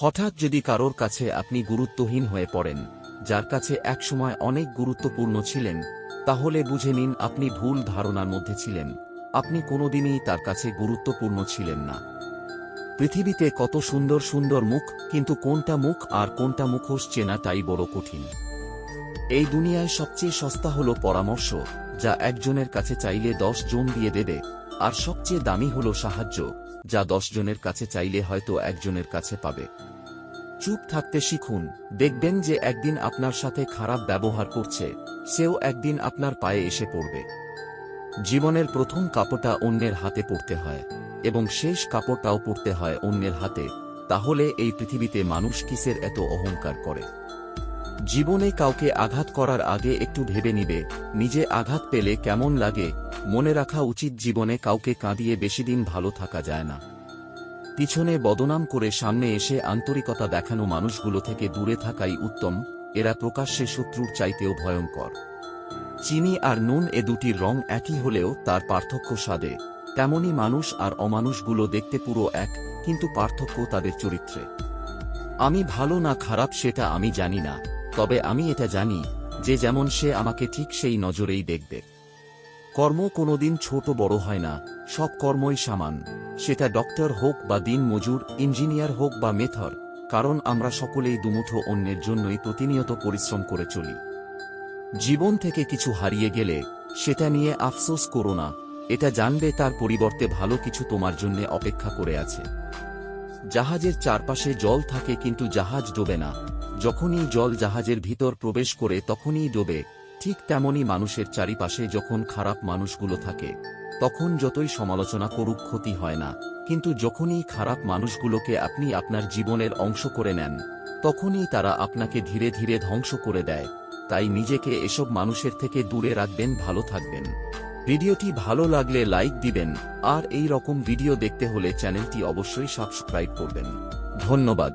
হঠাৎ যদি কারোর কাছে আপনি গুরুত্বহীন হয়ে পড়েন, যার কাছে একসময় অনেক গুরুত্বপূর্ণ ছিলেন, তাহলে বুঝে নিন আপনি ভুল ধারণার মধ্যে ছিলেন। আপনি কোনোদিনই তার কাছে গুরুত্বপূর্ণ ছিলেন না। পৃথিবীতে কত সুন্দর সুন্দর মুখ, কিন্তু কোনটা মুখ আর কোনটা মুখোশ চেনাটাই বড় কঠিন। এই দুনিয়ায় সবচেয়ে সস্তা হলো পরামর্শ, যা একজনের কাছে চাইলে 10 জন দিয়ে দেবে, আর সবচেয়ে দামি হলো সাহায্য, যা 10 জনের কাছে চাইলে হয়তো একজনের কাছে পাবে। চুপ থাকতে শিখুন, দেখবেন যে একদিন আপনার সাথে খারাপ ব্যবহার করছে, সেও একদিন আপনার পায়ে এসে পড়বে। জীবনের প্রথম কাপড়টা অন্যের হাতে পড়তে হয়, এবং শেষ কাপড়টাও পড়তে হয় অন্যের হাতে। তাহলে এই পৃথিবীতে মানুষ কিসের এত অহংকার করে? জীবনে কাউকে আঘাত করার আগে একটু ভেবে নিবে, নিজে আঘাত পেলে কেমন লাগে। মনে রাখা উচিত, জীবনে কাউকে কাঁদিয়ে বেশিদিন ভালো থাকা যায় না। পিছনে বদনাম করে সামনে এসে আন্তরিকতা দেখানো মানুষগুলো থেকে দূরে থাকাই উত্তম। এরা প্রকাশ্যে শত্রুর চাইতেও ভয়ঙ্কর। চিনি আর নুন, এ দুটির রং একই হলেও তার পার্থক্য স্বাদে। তেমনি মানুষ আর অমানুষগুলো দেখতে পুরো এক, কিন্তু পার্থক্য তাদের চরিত্রে। আমি ভালো না খারাপ সেটা আমি জানি না, তবে আমি এটা জানি যে যেমন সে আমাকে ঠিক সেই নজরেই দেখবে। কর্ম কোনোদিন ছোট বড় হয় না, সব কর্মই সমান। সেটা ডক্টর হোক বা দিন মজুর, ইঞ্জিনিয়ার হোক বা মেথর, কারণ আমরা সকলেই দুমুঠো অন্যের জন্যই প্রতিনিয়ত পরিশ্রম করে চলি। জীবন থেকে কিছু হারিয়ে গেলে সেটা নিয়ে আফসোস করো না, এটা জানবে তার পরিবর্তে ভালো কিছু তোমার জন্য অপেক্ষা করে আছে। জাহাজের চারপাশে জল থাকে কিন্তু জাহাজ ডোবে না। যখনই জল জাহাজের ভিতর প্রবেশ করে তখনই ডোবে। ঠিক তেমনি মানুষের চারিপাশে যখন খারাপ মানুষগুলো থাকে, তখন যতই সমালোচনা করুক ক্ষতি হয় না, কিন্তু যখনই খারাপ মানুষগুলোকে আপনি আপনার জীবনের অংশ করে নেন, তখনই তারা আপনাকে ধীরে ধীরে ধ্বংস করে দেয়। তাই নিজেকে এসব মানুষের থেকে দূরে রাখবেন, ভালো থাকবেন। ভিডিওটি ভালো লাগলে লাইক দিবেন, আর এই রকম ভিডিও দেখতে হলে চ্যানেলটি অবশ্যই সাবস্ক্রাইব করবেন। ধন্যবাদ।